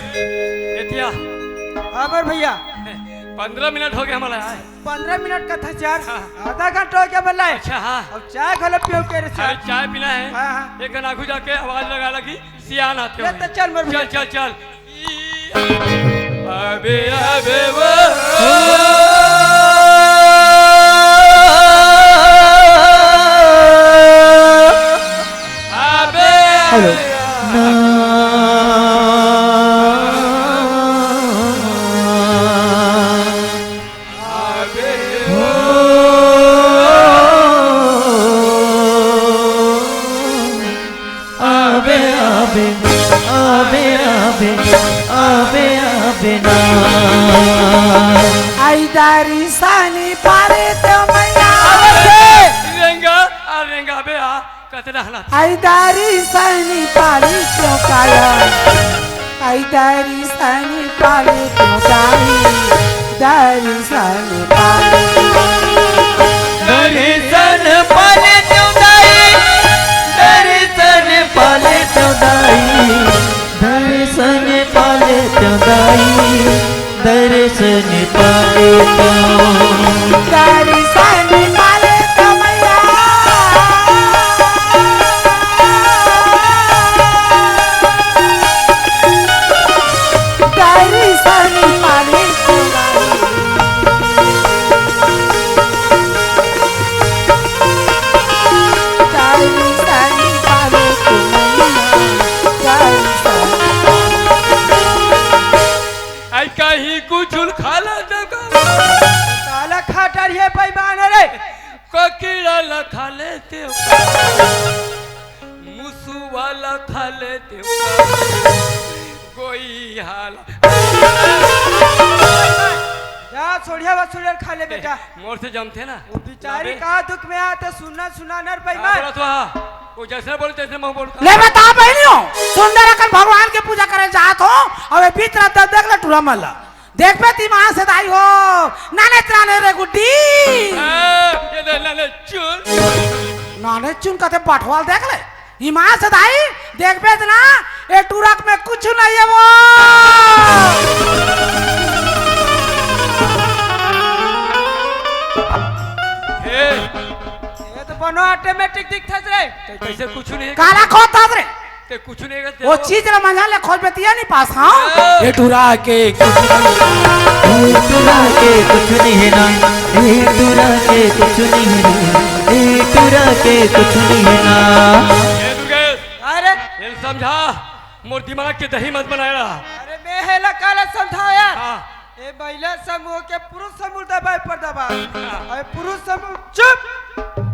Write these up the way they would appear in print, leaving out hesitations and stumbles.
दुर्गेश एतिया अमर भैया 15 मिनट हो गए हमारा आए 15 मिनट का था चार आधा घंटा हो गया बोला है। अच्छा हाँ अब चाय खा लो पियो के रे अरे चाय पीना है हाँ, हाँ। एक नाखू जाके आवाज लगा लगी सियान आते ले हो तो चल मोर चल भैया। चल चल अबे अबे वो अबे हेलो अबे आबे आबे आबे आबे आबे आबे ना आई दारी सानी पारे तो मैया रेंगा आ रेंगा बे आ कतरा हला आई दारी सानी पारे क्यों काया आई दारी सानी पारे क्यों काई दारी सानी पारे दर्शन पाले चौदाई दर्शन पाले चौदाई दर्शन पाले चौदाई दर्शन पाले तो दारी सानी पारे तो मैया दारी सानी पारे क्यों काई दारी सानी पारे क्यों मैया दारी सानी आई कहीं कुछ खाला दगा काला खाटर ये पैमान रे कोकिड़ा ला खा लेते हो मुसु वाला खा लेते हो कोई हाल जा छोड़िया बस छोड़िया खा ले बेटा मोर से जमते ना वो बिचारी का दुख में आते सुनना सुना नर हाँ, पैमान बोला तो हाँ वो जैसे बोले तैसे मैं बोलता ले बता बहनियों सुंदर अकल भगवान के पूजा करे जात हो अब ये बीच रात देख ले टूरा मल्ला देख पे ती मां से दाई हो नाने त्राने रे गुड्डी ये दे ले चुन नाने चुन का ते पठवाल देख ले ई मां से दाई देख पे ना ये टूरक में कुछ नहीं है वो हे ये तो बनो ऑटोमेटिक दिखता रे ते कैसे कुछ नहीं काला खोता रे ते कुछ नहीं करते वो चीज रे मंगा ले खोज बेतिया नहीं पास हां ये टूरा के कुछ टूरा के कुछ नहीं है ना टूरा के कुछ नहीं है ना टूरा के कुछ नहीं है ना ये दुर्गेश अरे ये समझा मोर दिमाग के दही मत बनाया अरे मैं है ला काला समझाओ यार हाँ ए महिला समूह के पुरुष समूह दबाए पर दबा अरे पुरुष समूह चुप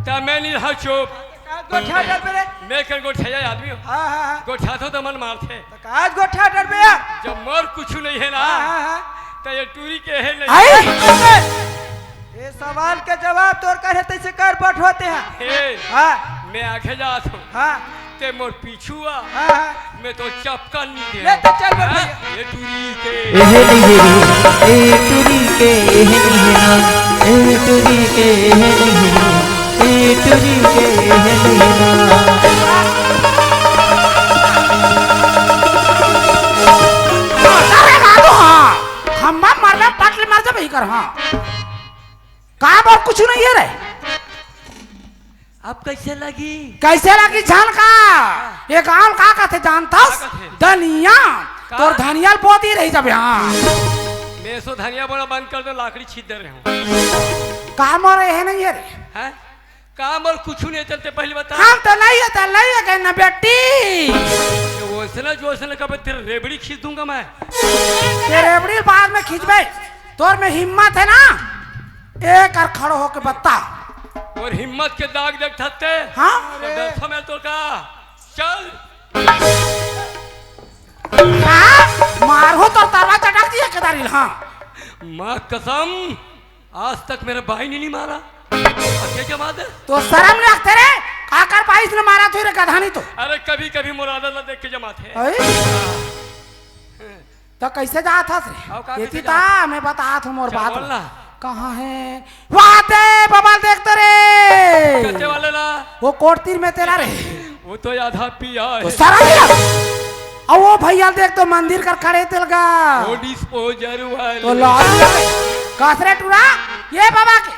ता मैं नहीं रहा चुप का गोठा डर पे रे मैं कर गोठिया आदमी हूँ हां हां हां गोठा तो मन मारते तो काज गोठा डर पे यार जब मोर कुछ नहीं है ना हां हां हां तो ये टूरी के है नहीं आई ये सवाल के जवाब तोर करे तैसे कर बैठोते हैं हे हां मैं आगे जात हूँ हां ते मोर पीछू आ हां हां मैं तो चपका नहीं दे ले तो चल बड़ हाँ? भैया ये टूरी के एह नहीं है टूरी के एह नहीं है ना टूरी के एह नहीं है ना टूरी के एह नहीं है ना अरे बाबू हाँ खम्बा मारना पाटली मार जब ही कर हाँ काम और कुछ नहीं है रे अब कैसे लगी कैसे लगी जान का ये गांव का कहते जानता का कहते? धनिया का? तोर धनिया बोती रही जब यहाँ मैं सो धनिया बड़ा बंद कर दो लाकड़ी छीन दे रहे हूँ काम और है नहीं है रे हैं काम और कुछ नहीं चलते पहले बता हम तो नहीं है तो नहीं है कहना बेटी वैसे जो वैसे कब तेरे रेबड़ी खींच दूंगा मैं तेरे बड़ी बाद में खींचबे तोर में हिम्मत है ना एक और खड़ो होके बता और हिम्मत के दाग देख थकते हाँ तो मैं तो का चल हाँ मारो तो तरवा चटक दिया केदारी हाँ माँ कसम आज तक मेरे भाई ने नहीं मारा क्या जमा दे तो शर्म नहीं रखते रे काकर पाइस ने मारा तो रे गधानी तो अरे कभी कभी मुरादा ला देख के जमाते तो कैसे जा था आओ, कहाँ ये कैसे था मैं बता था मोर क्या बात बोलना? कहाँ है वहाँ ते बबाल देखते रे कहते वाले ना वो कोट तीर में तेरा रे वो तो आधा पिया तो है शर्म नहीं रख और वो भैया देख तो मंदिर कर खड़े तिलगा वो डिस्पोजर वाले तो कसरे टूरा ये बाबा के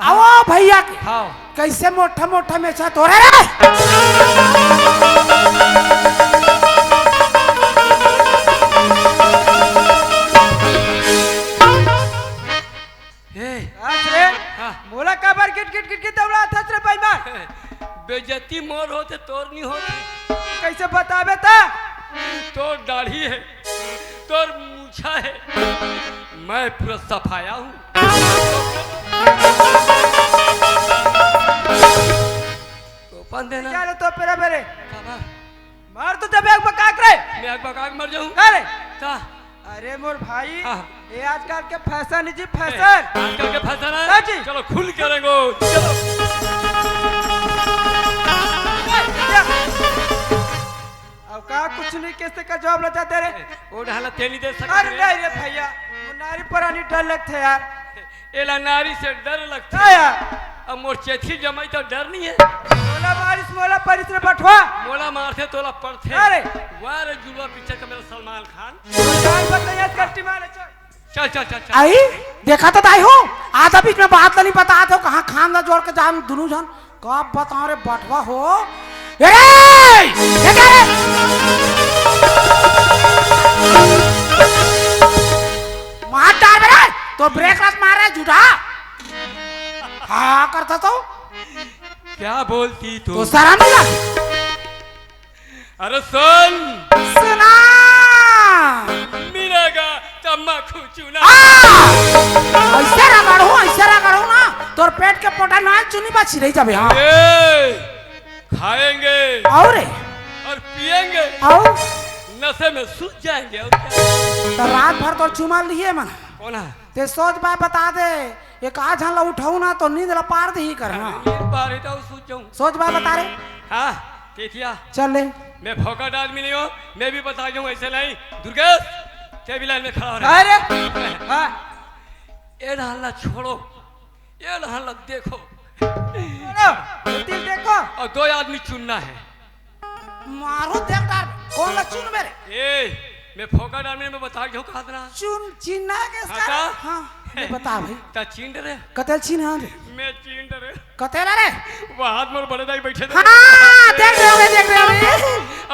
और वो भैया के हाँ कैसे मोटा मोटा में छत हो रहा है हाँ। मोला काबर गिट गिट गिट गिट दौड़ा था रे भाई मार बेजती मोर होते तोर नहीं होती कैसे बतावे ता तोर दाढ़ी है तोर मूछा है मैं पूरा सफाया हूँ तो पन देना चलो तो पेरा मेरे खबर मार तो जब एक बकाक रे मैं एक बकाक मर जाऊँ अरे ता अरे मोर भाई हाँ। ये आजकल के फैशन है जी फैशन आजकल के फैशन हाँ है जी। चलो खुल करेंगे चलो अब का कुछ नहीं कैसे का जवाब न जाते रे वो ढाला तेल नहीं दे अरे सकते नहीं रे भैया वो नारी पुरानी डर लगते यार एला नारी से डर लगता हाँ है यार अब मोर चेथी जमाई तो डर नहीं है मोला मारिस मोला परिस रे बठवा मोला मारते तोला पड़ते अरे वारे जुलवा पिक्चर का मेरा सलमान खान जान बताइए आज कट्टी मारे चल चल चल चल चल आई देखा तो दाई हो आधा बीच में बात नहीं बता दो कहाँ खान ना जोड़ के जान दोनों जन कब बताओ रे बटवा हो मार डाल रहा तो ब्रेक रस मार रहा झूठा हाँ करता तो क्या बोलती तो शर्म नहीं लगी अरे सुन सुना मिलेगा तम्बाकू चूना ऐसे रगड़ो ना तोर पेट के पोटा ना चुनी बाछी रही जाबे हाँ ए, खाएंगे और पिएंगे और नशे में सूझ जाएंगे और क्या? तो रात भर तो चुमा लिए मन कौन है ते सोच बा बता दे एक आज हल्ला उठाऊ ना तो नींद ला पार दे ही करना एक बार ही तो सूझ जाऊं सोच बा बता रे हाँ केतिया चल ले मैं फोकट आदमी नहीं हूँ मैं भी बता दूं ऐसे नहीं दुर्गेश ते भी लाइन में खड़ा हो रहा अरे हाँ ये हल्ला छोड़ो ये हल्ला देखो दिल देखो और दो आदमी चुनना है मारो देख डार कौन ला चुन मेरे ए मैं फोकट आदमी में बता दूं कहा था चुन चिन्ना के हाँ इसका का? हाँ ये बता भाई ता चीन रे कतेल चिन्ह हाँ रे मैं चीन रे कतेल रे वो हाथ मोर बड़े दाई बैठे थे हाँ देख रहे हो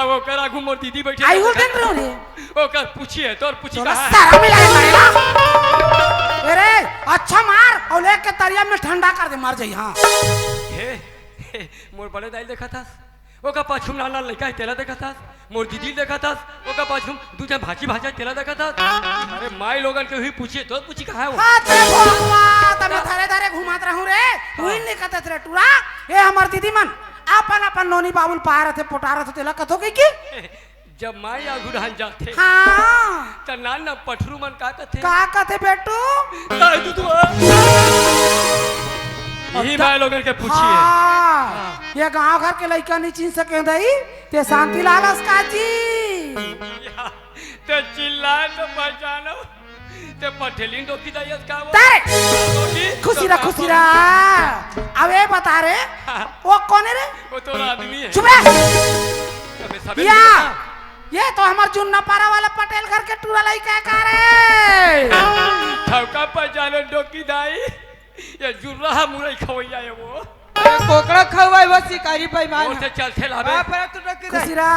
अब वो कर आगू मोर दीदी बैठे आई हो देख रहे हो रे वो कर पूछिए तोर पूछी थोड़ा कहाँ है सारा मिला मारेगा अरे अच्छा मार और लेके तरिया में ठंडा कर दे मर जाई हाँ हे मोर बड़े दाई देखा था वो का पाछुम लाल लाल लड़का है तेला देखा था मोर दीदी देखा था वो का पाछुम दूसरा भाजी भाजा तेला देखा था अरे माई लोगन के हुई पूछिए तो पूछी कहाँ है वो हाँ तेरे भगवा तब धरे धरे घुमात रहूं रे हुई नहीं कहते तेरे टूरा ये हमार दीदी मन अपन अपन नोनी बाबुल पा रहे थे पोटा रहे थे तेला कथो की जब माई आगू ढाल जाते हाँ त नान ना पठरू मन का कथे का कहते बेटू ताई दूधवा यही माई लोगन के पूछिए हाँ ये गांव घर के लड़का नहीं चिन सके दई ते शांति लाल का जी ते चिल्लाए तो पहचानो ते पठेलिन डोकी दाई का वो तारे खुशी रहा अबे बता रे वो कौन है रे वो तो आदमी है चुप रह अबे सबे या ये तो हमार जुन्ना पारा वाला पटेल घर के टूरा लड़का का रे ठौका पहचानो डोकी दाई ये जुर्रा मुरई खवैया है वो कोकड़ा खवाई बस शिकारी भाई मान और से चलते लावे हाँ पर तू रख दे खुशीरा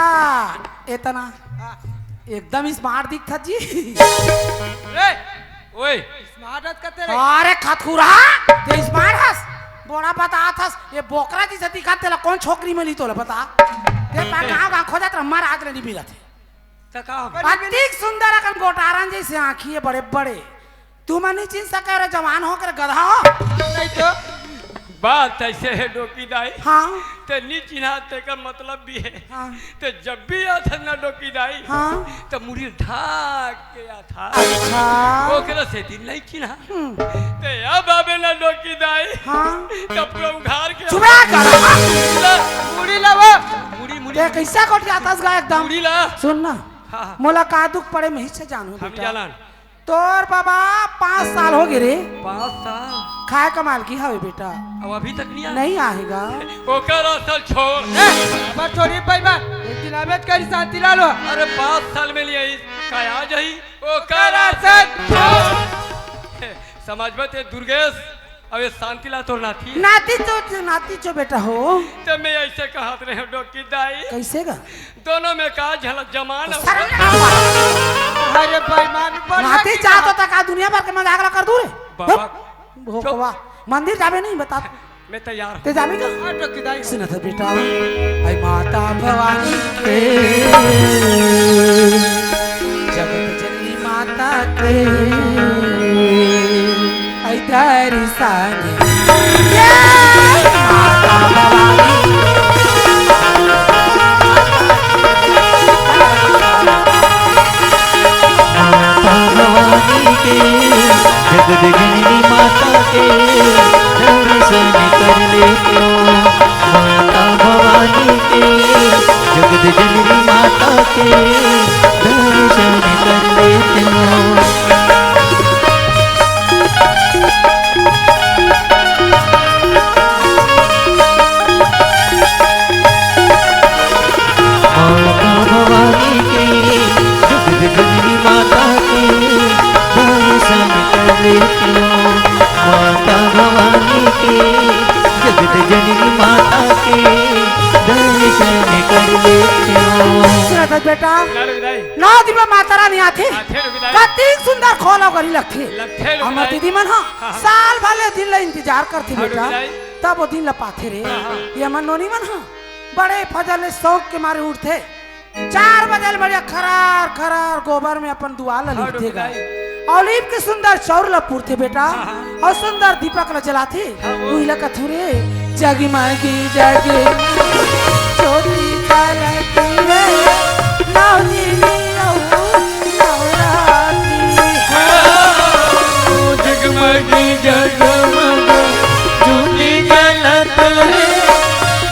इतना एकदम स्मार्ट दिखता जी रे ओए स्मार्ट करते रे अरे खतखुरा ते स्मार्ट हस बड़ा बता थस ये बोकरा जी से दिखा तेला कौन छोकरी मिली तोला बता ते पा गांव खोजत रहा आज नहीं मिलत तका अतिक सुंदर अकन गोटारन जैसे आँखी है बड़े बड़े तू मनी चिन सके रे जवान होकर गधा हो नहीं तो बात ऐसे है डोकी दाई हाँ ते नी चिन्हाते का मतलब भी है हाँ ते जब भी आता ना डोकी दाई हाँ तो मुड़ी ढाक के आता अच्छा ओकरा से दिन नहीं चिन्हा ते अब आवे ना डोकी दाई हाँ तो पूरा उघार के चुप कर ला, मुड़ी लावा मुड़ी मुड़ी ते कैसा कोट जाता गा एकदम मुड़ी ला सुन ना हाँ मुलाकात दुख पड़े में ही से जानू हम बेटा जालन तोर बाबा 5 साल हो गए रे 5 साल खाए कमाल की हवे बेटा अब अभी तक नहीं आया नहीं आएगा ओकर असल छोड़ बस छोड़ी भाई बा बेटी जिलाबेत करी शांति लालो अरे 5 साल में लिए काया जही ओ करा समाज में ते दुर्गेश अब ये शांतिला तोर नाथी नाती चो बेटा हो तो मैं ऐसे कहत रहे डोकी दाई कैसे का दोनों में का झलक जमान अरे बेईमान नाती चाहतो तक आ दुनिया भर के मजाक ला कर दूं रे बाबा भोकवा मंदिर जाबे नहीं बता मैं तैयार ते जाबे का डोकी दाई सुन था बेटा आई माता भवानी के जगत जननी माता के आई तारी सानी माता भवानी भवानी के जगत जननी माता के दर्शन कर लेते हो माता भवानी के जगत जननी माता के दर्शन कर लेते हो माता भवानी के जगत जननी माता के दर्शन कर लेते हो माता भवानी के जगत जननी माता के दर्शन कर लेते हो सुनत बेटा लाल विदाई नौ दिन में माता रानी आथे आथे विदाई कति सुंदर खोलो करी लगथे लगथे हमर विदाई दीदी मन हाँ साल भले दिन ला इंतजार करथे हाँ, बेटा रुक तब वो दिन ला पाथे रे हाँ। ये हमर नोनी मन हाँ बड़े फजल ले शौक के मारे उठथे 4 बजे बढ़िया खरार खरार गोबर में अपन दुआ ला हाँ, लिखथे गा रुक ऑलिव के सुंदर चौर ला पुरथे बेटा हाँ। और सुंदर दीपक ला जलाथे हाँ, वो। उही ला कथु रे जागी मागी जागे छोटी चालती रे नौनी जगमगी जगमग झूली जलत है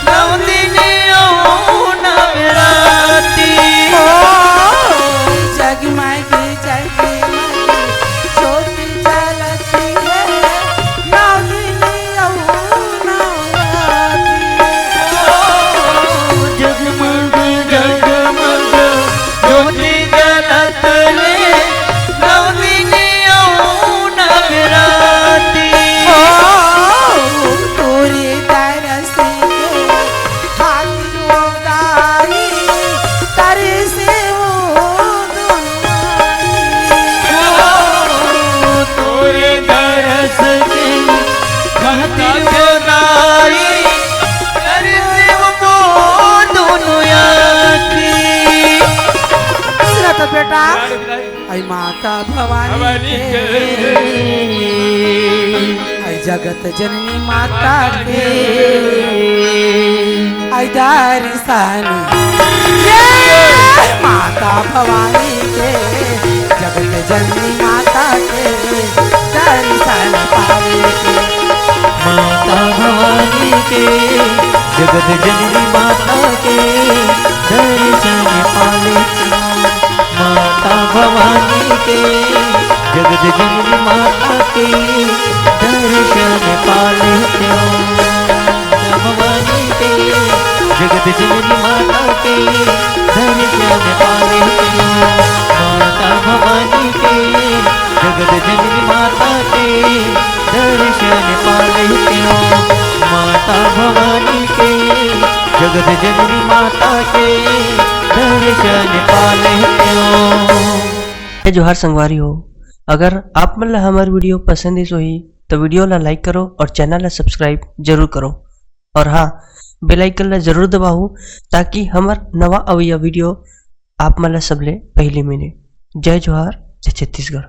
नवदिनी ओ नवराती जगी मागी जगी मागी छोटी चलती है नौदिनी जगमग जगमग झूली जलत है नवदिनी ओ नवराती तोरे तरस खाती उदाई तारे से वो तोरे दरस के खातिर बनाई कर देव वो दोनों आखी सुनत बेटा लाल विदाई आई माता भवानी भवानी के के आई जगत जननी माता के आई दारी सानी माता भवानी के जगत जननी माता के दारी सानी पावे के माता भवानी के जगत जननी माता के दर्शन पाले माता भवानी के जगत जननी माता के दर्शन पाले माता भवानी के जगत जननी माता के दर्शन पाले माता भवानी के जगत जननी माता के दर्शन पाले माता भवानी के जगत जननी माता के दर्शन पाले जोहार संगवारी हो अगर आप मन ला हमार वीडियो पसंद है ही तो वीडियो ला लाइक करो और चैनल ला सब्सक्राइब जरूर करो और हाँ बेल आइकन ला जरूर दबाओ ताकि हमार नवा अवैया वीडियो आप मन ला सबले पहले मिले। जय जोहार जय छत्तीसगढ़।